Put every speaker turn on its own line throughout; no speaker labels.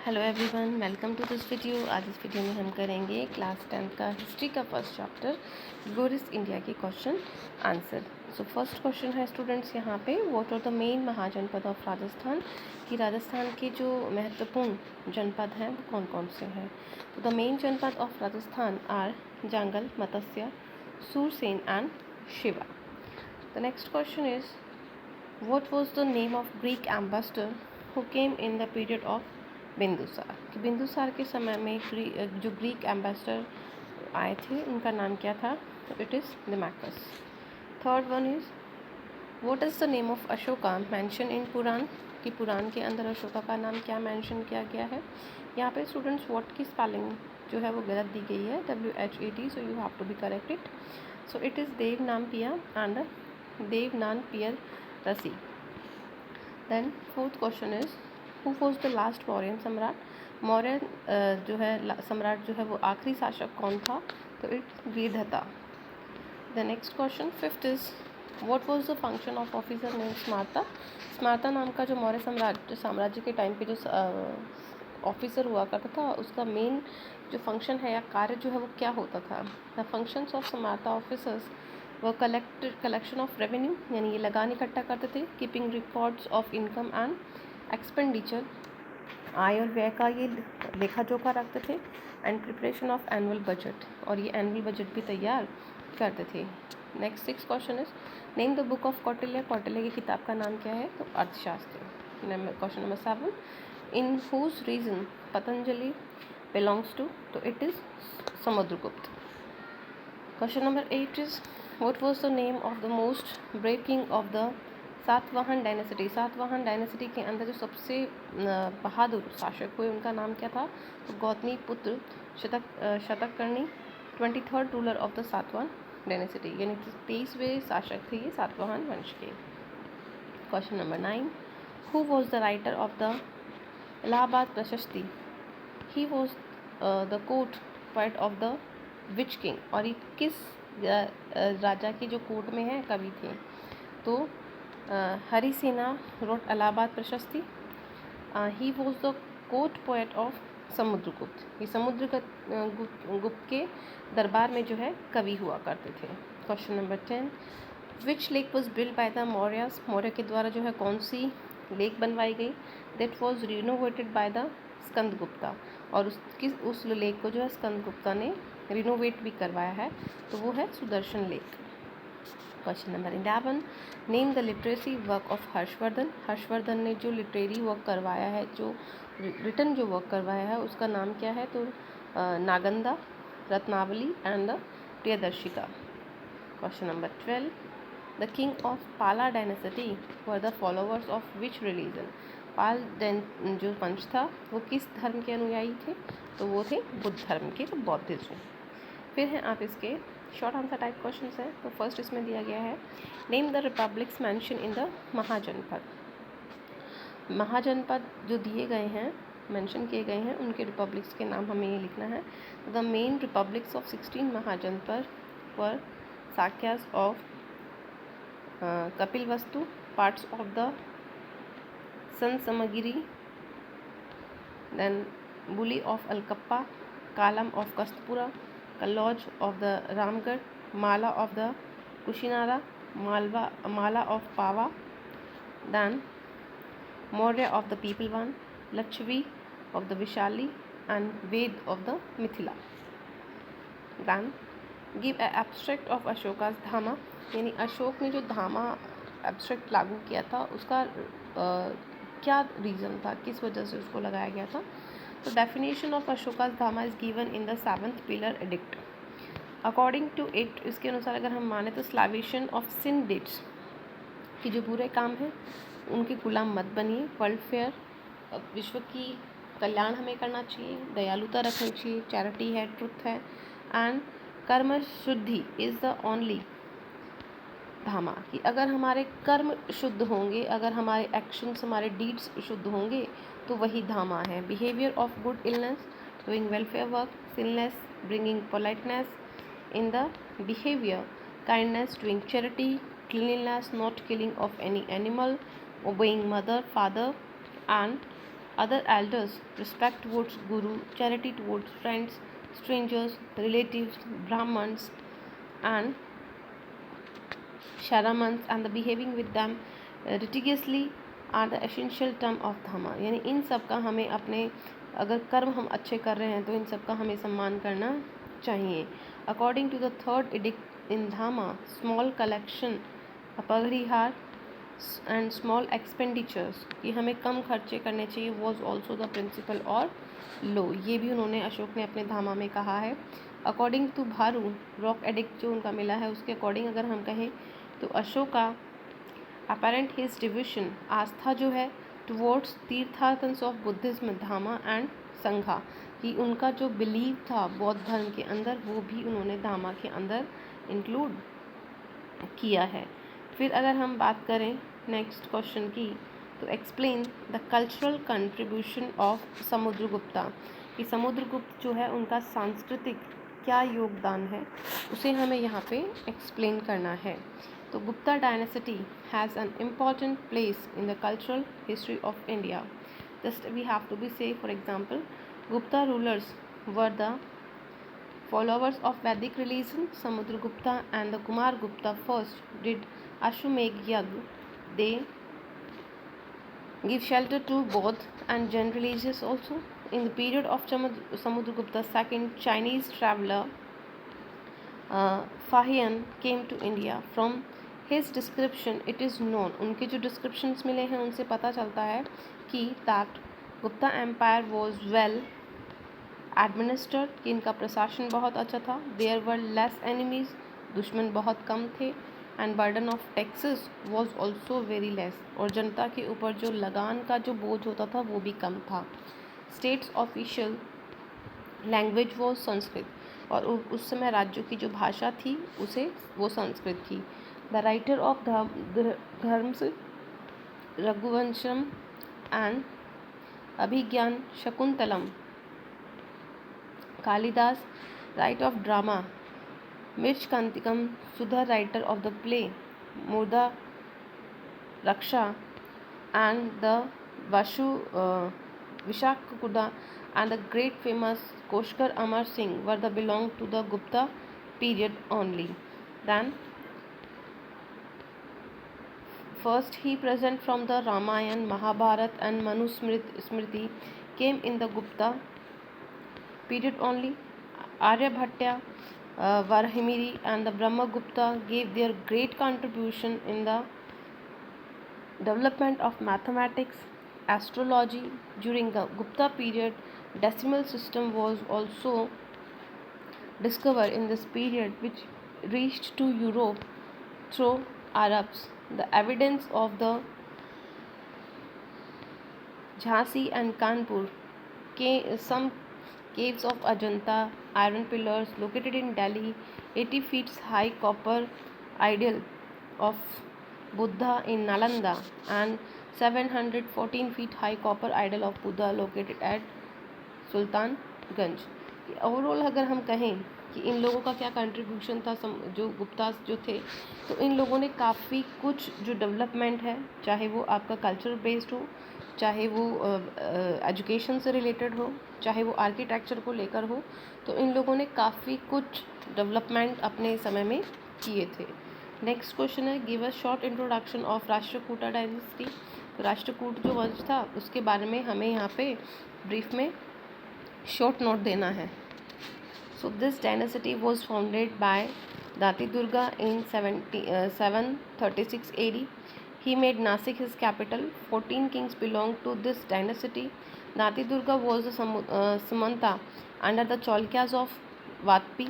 Hello everyone, welcome to this video. आज इस video में हम करेंगे क्लास 10 का हिस्ट्री का फर्स्ट चैप्टर ग्लोरियस इंडिया के question answer. So first question है स्टूडेंट्स यहाँ पे, what are the main Mahajanapada of Rajasthan, कि राजस्थान के जो महत्वपूर्ण जनपद हैं वो कौन कौन से हैं। तो the main janapada of Rajasthan are Jangal, Matsya, Surasena and Shiva. The next question is, what was the name of Greek ambassador who came in the period of Bindusara, कि बिंदुसार के समय में जो ग्रीक एम्बेसडर आए थे उनका नाम क्या था। तो इट इज़ निमाकस। Third one is, what is the name of Ashoka mention in Purana, कि पुराण के अंदर अशोका का नाम क्या मेंशन किया गया है। यहाँ पे स्टूडेंट्स व्हाट की स्पेलिंग जो है वो गलत दी गई है, WHAT, so you have to be correct it. So it is Devanampiya and Devananpiyar Rasi. Then fourth question is, who was the last Mauryan samrat, Maurya जो है सम्राट जो है वो आखिरी शासक कौन था। तो it's Viradhata. The next question fifth is, what was the function of officer name Smarta, Smarta नाम का जो मौर्य साम्राज्य के टाइम पे जो ऑफिसर हुआ करता था उसका मेन जो फंक्शन है या कार्य जो है वो क्या होता था। The functions of Smarta officers वो कलेक्शन ऑफ रेवेन्यू, यानी ये लगान इकट्ठा करते थे, keeping records of income and expenditure, आय और व्यय का ये लेखा जोखा रखते थे, and preparation of annual budget, और ये एनुअल बजट भी तैयार करते थे। Next six question is, name the book of Kautilya, Kautilya की किताब का नाम क्या है। तो Arthashastra. Question number 7, in whose reason Patanjali belongs to, तो it is Samudragupta. Question number 8 is, what was the name of the most brave king of the Satavahana dynasty, Satavahana dynasty के अंदर जो सबसे बहादुर शासक हुए उनका नाम क्या था। तो Gautami putra Satakarni, 23rd ruler of the Satavahana dynasty, यानी 23वें शासक थे ये सातवाहन वंश के। Question number 9, who was the writer of the Allahabad Prashasti, he was the court poet of the which king, और ये किस राजा की जो कोर्ट में है कवि थे। तो Harisena road Allahabad Prashasti. He was the court poet of Samudragupta, ये समुद्रगुप्त के दरबार में जो है कवि हुआ करते थे। Question number 10, which lake was build by the Mauryas, Maurya के द्वारा जो है कौन सी लेक बनवाई गई। That was renovated by the Skandagupta, और उस लेक को जो है स्कंदगुप्ता ने रिनोवेट भी करवाया है, तो वो है Sudarshan lake. Question number 11, name the literacy work of Harshvardhan, Harshvardhan ने जो लिटरेरी वर्क करवाया है, जो रिटर्न जो वर्क करवाया है उसका नाम क्या है। तो Naganda, Ratnavali and the Priyadarshika. Question number 12, the king of Pala dynasty were the followers of which religion, Pala जो वंश था वो किस धर्म के अनुयायी थे। तो वो थे बुद्ध धर्म के, तो बौद्धिज्म। फिर हैं आप इसके शॉर्ट आंसर टाइप क्वेश्चन है। तो फर्स्ट इसमें दिया गया है, name the republics mentioned in the Mahajanapada, Mahajanapada जो दिए गए हैं मेंशन किए गए हैं उनके रिपब्लिक्स के नाम हमें ये लिखना है। The main republics of 16 Mahajanapada were Sakyas of Kapilavastu, parts of the Sansumagiri, then Buli of Allakappa, Kalam of Kastapura, Kalauj of the Ramgarh, Malla of the Kushinara, Malla of Pava, then Maurya of the people one, Lachvi of the Vishali, and Ved of the Mithila. Then give a abstract of Ashoka's धामा, यानी अशोक ने जो धामा abstract लागू किया था उसका क्या रीज़न था, किस वजह से उसको लगाया गया था। तो definition of Ashoka's dhamma is given in the 7th pillar edict. According to it, इसके अनुसार अगर हम माने तो स्लावेशन ऑफ सिन डिट्स, कि जो बुरे काम हैं उनके गुलाम मत बनिए, वर्ल्ड फेयर, विश्व की कल्याण हमें करना चाहिए, दयालुता रखनी चाहिए, चैरिटी है, ट्रुथ है, एंड कर्म शुद्धि इज़ द ओनली धामा, कि अगर हमारे कर्म शुद्ध होंगे, अगर हमारे एक्शंस, हमारे डीड्स शुद्ध होंगे तो वही धामा है। Behaviour of good illness, doing welfare work, sinless, bringing politeness in the behaviour, kindness, doing charity, cleanliness, not killing of any animal, obeying mother, father, and other elders, respect towards guru, charity towards friends, strangers, relatives, brahmans and sharamans, and the behaving with them religiously are the essential term of dhamma. यानी इन सब का हमें अपने अगर कर्म हम अच्छे कर रहे हैं तो इन सब का हमें सम्मान करना चाहिए. According to the third edict in Dhamma, small collection, Parihar and small expenditures, कि हमें कम खर्चे करने चाहिए, was also the principle और law. ये भी उन्होंने अशोक ने अपने धामा में कहा है. According to भारू, रॉक एडिक्ट जो उनका मिला है उसके अकॉर्डिंग अगर हम कहें तो अशोका apparent his devotion, आस्था जो है towards तीर्थाटन्स ऑफ बुद्धिज्म, धामा एंड संघा, कि उनका जो बिलीव था बौद्ध धर्म के अंदर वो भी उन्होंने धामा के अंदर इंक्लूड किया है. फिर अगर हम बात करें नेक्स्ट क्वेश्चन की तो explain the cultural contribution of Samudragupta, कि समुद्रगुप्त जो है उनका सांस्कृतिक क्या योगदान है उसे हमें यहाँ पे एक्सप्लेन करना है. तो Gupta dynasty has an important place in the cultural history of India. Just we have to be say for example, Gupta rulers were the followers of Vedic religion. Samudragupta and the Kumar Gupta first did Ashwamedh Yagya. They give shelter to both and Jain religions also. In the period of Samudragupta II, Chinese traveler Fahian came to India. From his description it is known, उनके जो descriptions मिले हैं उनसे पता चलता है कि that Gupta Empire was well administered, कि इनका प्रशासन बहुत अच्छा था. देयर वर लेस एनिमीज, दुश्मन बहुत कम थे. And burden of taxes was also very less, और जनता के ऊपर जो लगान का जो बोझ होता था वो भी कम था. States official language was Sanskrit, और उस समय राज्यों की जो भाषा थी उसे वो संस्कृत थी. The writer of Dharms Raghuvamsham and Abhigyan Shakuntalam, Kalidas, writer of drama, Mirchkantikam, Sudha, writer of the play, Murda Raksha, and the Vishakuda, and the great famous Koshkar Amar Singh were the belong to the Gupta period only. Then first he present from the Ramayana, Mahabharata and Manu Smriti came in the Gupta period only. Aryabhatta, Varahimiri and the Brahmagupta gave their great contribution in the development of mathematics, astrology. During the Gupta period, decimal system was also discovered in this period, which reached to Europe through Arabs. The evidence of the Jhansi and Kanpur, some caves of Ajanta, iron pillars located in Delhi, 80 feet high copper idol of Buddha in Nalanda, and 714 feet high copper idol of Buddha located at Sultanganj. Overall अगर हम कहें कि इन लोगों का क्या contribution था, जो गुप्तास जो थे, तो इन लोगों ने काफ़ी कुछ जो डेवलपमेंट है, चाहे वो आपका कल्चर बेस्ड हो, चाहे वो एजुकेशन से रिलेटेड हो, चाहे वो आर्किटेक्चर को लेकर हो, तो इन लोगों ने काफ़ी कुछ डेवलपमेंट अपने समय में किए थे. नेक्स्ट क्वेश्चन है, give a short introduction of Rashtrakuta dynasty. तो राष्ट्रकूट जो वंश था उसके बारे में हमें यहाँ पे ब्रीफ में शॉर्ट नोट देना है. So this dynasty was founded by दाती Durga in 736 AD. He made Nasik his capital. 14 kings belonged to this dynasty. Dati Durga was the Samanta under the Chalukyas of Vatpi.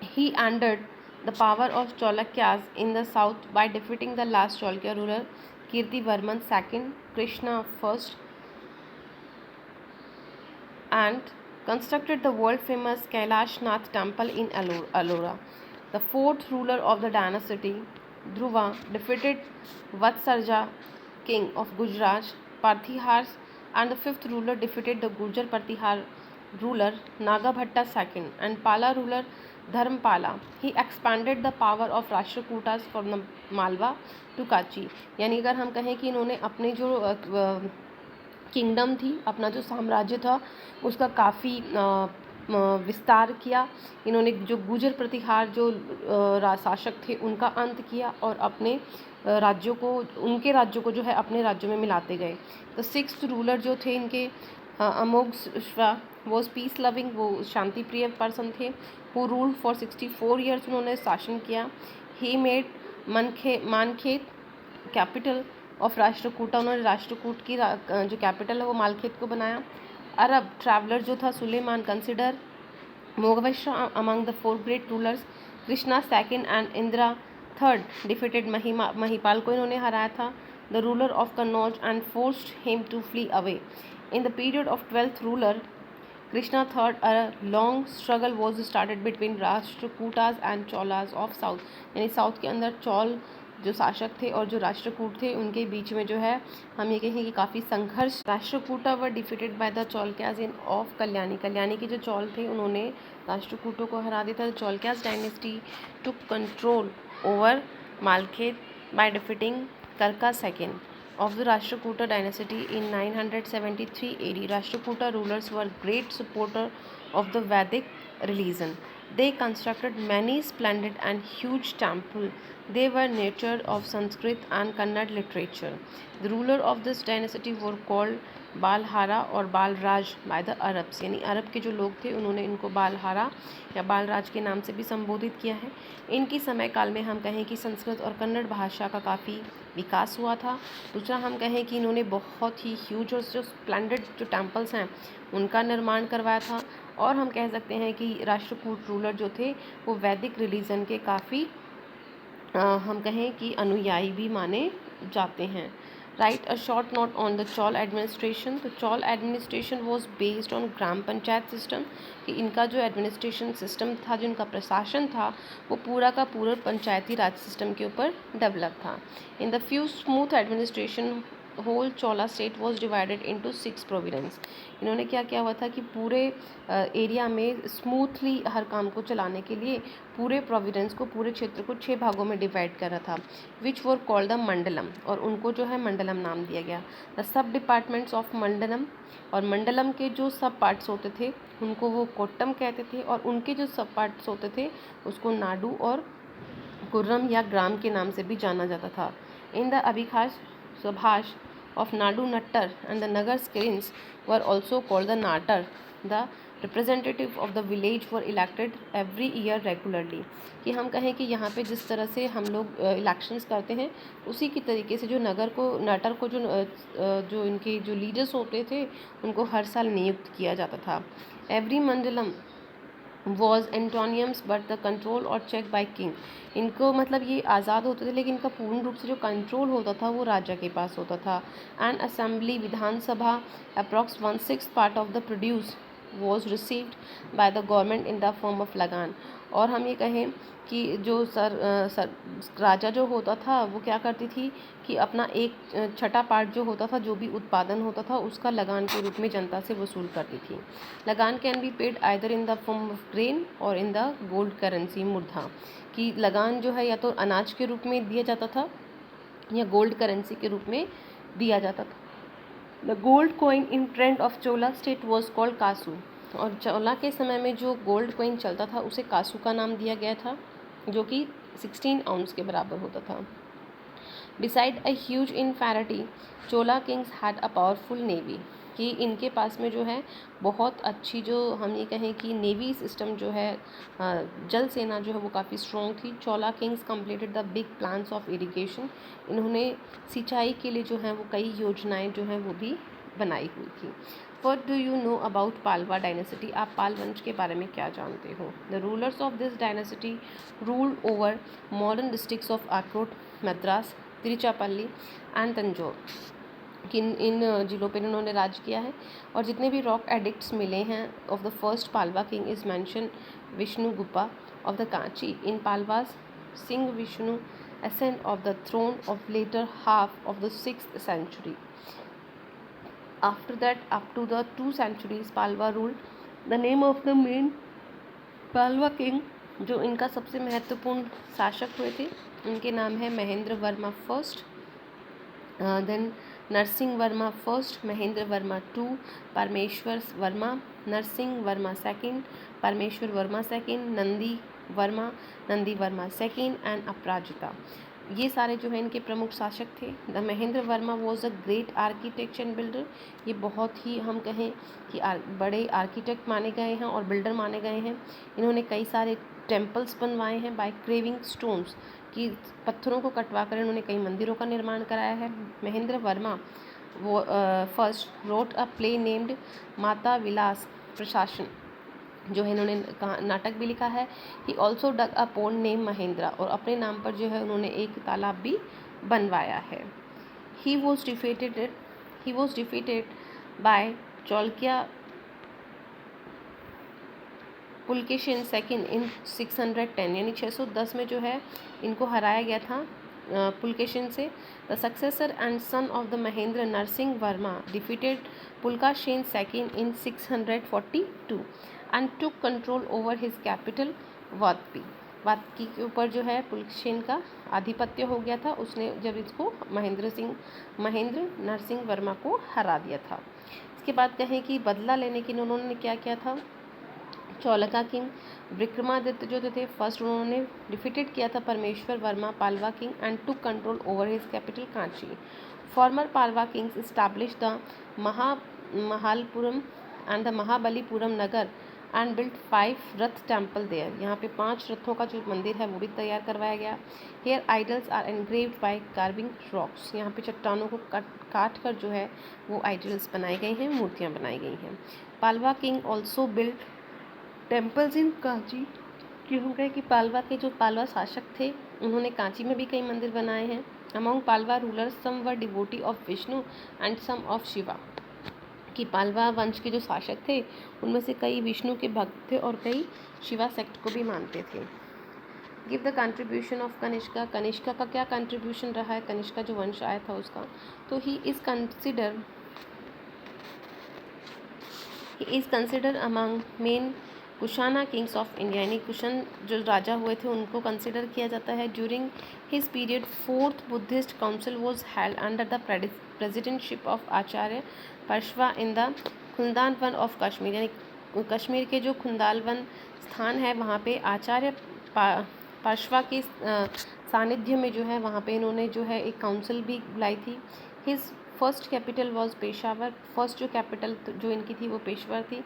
He ended the power of Chalukyas in the south by defeating the last Chalukya ruler, Kirtivarman II, Krishna I, and constructed the world-famous Kailash Nath temple in Ellora. The fourth ruler of the dynasty, Dhruva, defeated Vatsarja, king of Gujarat, Parthihars, and the fifth ruler defeated the Gurjar Parthihar ruler Nagabhatta II and Pala ruler Dharmpala. He expanded the power of Rashtrakutas from the Malwa to Kachi. यानी अगर हम कहें कि इन्होंने अपने जो kingdom थी, अपना जो साम्राज्य था उसका काफ़ी विस्तार किया। इन्होंने जो गुर्जर प्रतिहार जो शासक थे उनका अंत किया और अपने राज्यों को, उनके राज्यों को जो है अपने राज्यों में मिलाते गए। तो सिक्स्थ रूलर जो थे इनके अमोघवर्ष वॉज पीस लविंग, वो शांति प्रिय पर्सन थे। हु रूल्ड फॉर 64 ईयर्स, उन्होंने शासन किया। He made Mankhet capital of Rashtrakuta, उन्होंने राष्ट्रकूट की जो कैपिटल है वो मालखेत को बनाया। अरब ट्रैवलर जो था सुलेमान कंसिडर मोगवैश्य among the 4 great rulers. Krishna second and Indira third defeated Mahipal को इन्होंने हराया था, the ruler of Kannauj, and forced him to flee away. In the period of 12th ruler Krishna III, a long struggle was started between Rashtrakutas and Cholas of south, यानी south के अंदर चौल जो शासक थे और जो राष्ट्रकूट थे उनके बीच में जो है हम ये कहें कि काफ़ी संघर्ष। Rashtrakuta were defeated by the Chalukyas in of Kalyani, Kalyani के जो चौल थे उन्होंने राष्ट्रकूटों को हरा दिया था। Chalukyas dynasty took control over Malkhet by defeating Karka second of the Rashtrakuta dynasty in 973 AD. Rashtrakuta rulers were great supporter of the Vedic religion. They constructed many splendid and huge temples. They were nurtured of Sanskrit and Kannada literature. The ruler of this dynasty were called बालहारा और Balraj by the Arabs, यानी अरब के जो लोग थे उन्होंने इनको बालहारा या बालराज के नाम से भी संबोधित किया है। इनकी समय काल में हम कहें कि संस्कृत और कन्नड़ भाषा का काफ़ी विकास हुआ था। दूसरा हम कहें कि इन्होंने बहुत ही ह्यूज और जो स्प्लेंडेड जो टेम्पल्स हैं उनका निर्माण करवाया था। और हम कह सकते हैं कि राष्ट्रकूट रूलर जो थे वो वैदिक रिलीजन के काफ़ी हम कहें कि अनुयायी भी माने जाते हैं। Write a short note on the Chola administration. तो Chola administration was based on gram panchayat system, कि इनका जो एडमिनिस्ट्रेशन सिस्टम था, जो इनका प्रशासन था वो पूरा का पूरा पंचायती राज सिस्टम के ऊपर डेवलप था। In the few smooth administration whole Chola state was divided into 6 providence. इन्होंने क्या किया हुआ था कि पूरे एरिया में स्मूथली हर काम को चलाने के लिए पूरे प्रोविडेंस को, पूरे क्षेत्र को 6 भागों में डिवाइड करा था, विच वर कॉल्ड द मंडलम, और उनको जो है मंडलम नाम दिया गया। द सब डिपार्टमेंट्स ऑफ मंडलम, और मंडलम के जो सब पार्ट्स होते थे उनको वो कोट्टम कहते थे, और उनके जो सब पार्ट्स होते थे उसको नाडू और कुर्रम या ग्राम के नाम से भी जाना जाता था। In the Abhikhas Subhash of Nadu Nattar and the Nagar Skirins were also called the Natar. The representative of the village were elected every year regularly. कि हम कहें कि यहाँ पे जिस तरह से हम लोग इलेक्शंस करते हैं उसी की तरीके से जो नगर को, नाटर को जो इनके जो लीडर्स होते थे उनको हर साल नियुक्त किया जाता था। Every mandalam was autonomous but the control और चेक बाय किंग। इनको मतलब ये आज़ाद होते थे लेकिन इनका पूर्ण रूप से जो कंट्रोल होता था वो राजा के पास होता था। And assembly Vidhan Sabha approx 1/6 part of the produce was received by the government in the form of लगान। और हम ये कहें कि जो राजा जो होता था वो क्या करती थी कि अपना 1/6 पार्ट जो होता था, जो भी उत्पादन होता था उसका लगान के रूप में जनता से वसूल करती थी। लगान can be paid either in the form of grain और इन द गोल्ड करेंसी मुर्धा, कि लगान जो है या तो अनाज के रूप में दिया जाता था या गोल्ड करेंसी के रूप में दिया जाता था। The gold coin in trend of Chola state was called kasu, और चोला के समय में जो गोल्ड कॉइन चलता था उसे कासू का नाम दिया गया था, जो कि 16 आउंस के बराबर होता था। Beside a huge infantry Chola kings had a powerful navy, कि इनके पास में जो है बहुत अच्छी, जो हम ये कहें कि नेवी सिस्टम जो है, जल सेना जो है वो काफ़ी स्ट्रॉन्ग थी। Chola kings completed the big plans of irrigation, इन्होंने सिंचाई के लिए जो है वो कई योजनाएं जो हैं वो भी बनाई हुई थी। What do you know about Pallava dynasty? आप पाल वंश के बारे में क्या जानते हो? The rulers of this dynasty ruled over modern districts of आक्रोट, मद्रास, तिरुचिरापल्ली एंड तंजौर, कि इन जिलों पर इन्होंने राज किया है। और जितने भी रॉक एडिक्ट्स मिले हैं of the first Pallava king is mentioned Vishnu Guppa of the Kanchi in Pallavas Simha Vishnu ascent of the throne of later half of the 6th century. After that, up to the 2 centuries, Palwa ruled. The name of the main Palwa king, जो इनका सबसे महत्वपूर्ण शासक हुए थे, उनके नाम है Mahendra Varma first, then Narasimha Varma first, Mahendra Varma 2, Parameshwara Varma, Narasimha Varma second, Parameshwara Varma second, Nandi Varma second and Aparajita. ये सारे जो है इनके प्रमुख शासक थे। The Mahendra Varma was a great architect and builder. ये बहुत ही हम कहें कि बड़े आर्किटेक्ट माने गए हैं और बिल्डर माने गए हैं। इन्होंने कई सारे टेम्पल्स बनवाए हैं बाय क्रेविंग स्टोन्स, कि पत्थरों को कटवा कर इन्होंने कई मंदिरों का निर्माण कराया है। महेंद्र वर्मा वो first wrote a play named माता विलास प्रशासन, जो है इन्होंने नाटक भी लिखा है। He also dug a pond name Mahendra, और अपने नाम पर जो है उन्होंने एक तालाब भी बनवाया है। He was defeated by Chalukya Pulakeshin second in 610, यानी 610 में जो है इनको हराया गया था पुलकेशिन से। The successor and son of the Mahendra Narasimha Varma defeated Pulakeshin second in 642 and took control over his capital Vatapi. Vataki के ऊपर जो है पुलकेशिन का आधिपत्य हो गया था, उसने जब इसको महेंद्र नरसिंह वर्मा को हरा दिया था। इसके बाद कहें कि बदला लेने के लिए उन्होंने क्या किया था। चौलका किंग विक्रमादित्य जो थे फर्स्ट, उन्होंने डिफीटेड किया था Parameshwara Varma Pallava king and took control over his capital Kanchi. Former Pallava kings establish the Mahalpuram and the Mahabalipuram nagar and built 5 rath temple there. यहाँ पे 5 रथों का जो मंदिर है वो भी तैयार करवाया गया। Here idols are engraved by carving rocks. यहाँ पे चट्टानों को काट कर जो है वो आइडल्स बनाए गए हैं, मूर्तियाँ बनाई गई हैं। Pallava king also built temples in Kanchi, कि हम कहें कि पालवा के जो पालवा शासक थे उन्होंने कांची में भी कई मंदिर बनाए हैं। Among Pallava rulers some were devotee of Vishnu and some of Shiva, कि पालवा वंश के जो शासक थे उनमें से कई विष्णु के भक्त थे और कई शिवा सेक्ट को भी मानते थे। Give the contribution of Kanishka. Kanishka का क्या कंट्रीब्यूशन रहा है, कनिष्का जो वंश आया था उसका, तो he is consider among main Kushana kings of India, यानी कुशन जो राजा हुए थे उनको कंसिडर किया जाता है। During his period 4th Buddhist council was held under the presidentship of Acharya Parshva in the Khundanvan of Kashmir, यानी कश्मीर के जो खुंदालवन स्थान है वहाँ पे आचार्य परशवा के सानिध्य में जो है वहाँ पे इन्होंने जो है एक काउंसिल भी बुलाई थी। His first capital was Peshawar. First जो कैपिटल जो इनकी थी वो पेशवर थी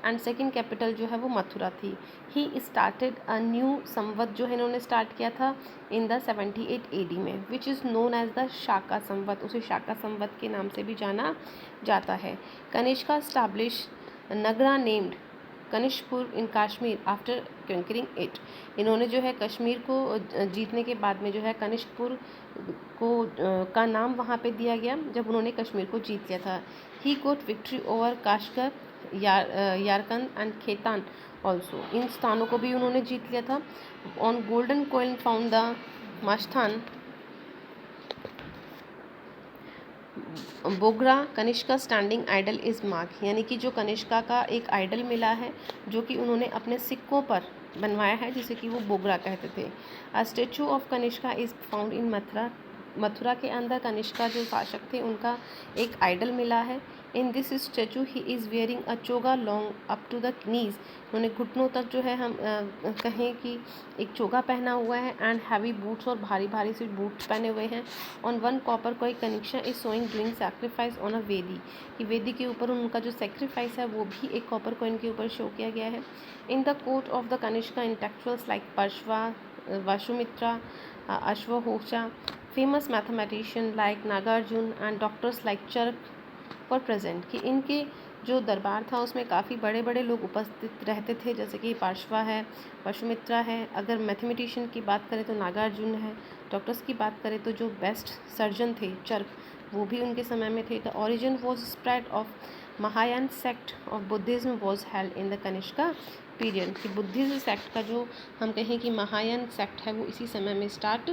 एंड सेकंड कैपिटल जो है वो मथुरा थी। ही स्टार्टेड अ न्यू संवत, जो है इन्होंने स्टार्ट किया था इन द 78 AD में, which is known as the Shaka Samvat. उसे शाका संवत के नाम से भी जाना जाता है। Kanishka establish nagara named Kanishkapur in Kashmir after conquering it. इन्होंने जो है कश्मीर को जीतने के बाद में जो है कनिष्कपुर का नाम वहाँ पे दिया गया जब उन्होंने कश्मीर को जीत लिया था। He got victory over Kashgar, Yarkand and Khotan also. इन स्थानों को भी उन्होंने जीत लिया था। On golden coin found the Masthan Bogra Kanishka standing idol is mark, यानी कि जो कनिष्का का एक आइडल मिला है जो कि उन्होंने अपने सिक्कों पर बनवाया है, जिसे कि वो बोगरा कहते थे। A statue of Kanishka is found in Mathura के अंदर कनिष्का जो शासक थे उनका एक आइडल मिला है। In this statue he is wearing a choga long up to the knees. उन्होंने घुटनों तक जो है हम कहें कि एक चोगा पहना हुआ है एंड हैवी बूट्स, और भारी भारी से बूट्स पहने हुए हैं। ऑन वन कॉपर कोई Kanishka is showing doing sacrifice on a वेदी, कि वेदी के ऊपर उनका जो सेक्रीफाइस है वो भी एक कॉपर कॉइन के ऊपर शो किया गया है। In the court of the Kanishka intellectuals like Parshva, Vasumitra, अश्वघोषा, famous mathematician like Nagarjuna and doctors like Charak were present, कि इनके जो दरबार था उसमें काफ़ी बड़े बड़े लोग उपस्थित रहते थे, जैसे कि पार्शवा है, वशुमित्रा है। अगर मैथमेटिशियन की बात करें तो नागार्जुन है। डॉक्टर्स की बात करें तो जो बेस्ट सर्जन थे चरक, वो भी उनके समय में थे। The origin was spread of Mahayana sect of Buddhism was held in the Kanishka period, कि बुद्धिज्म सेक्ट का जो हम कहें कि महायान सेक्ट है वो इसी समय में स्टार्ट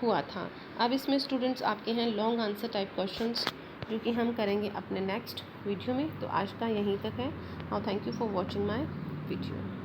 हुआ था। अब इसमें स्टूडेंट्स आपके हैं लॉन्ग आंसर टाइप क्वेश्चंस जो कि हम करेंगे अपने नेक्स्ट वीडियो में। तो आज का यहीं तक है। Now thank you for watching my video.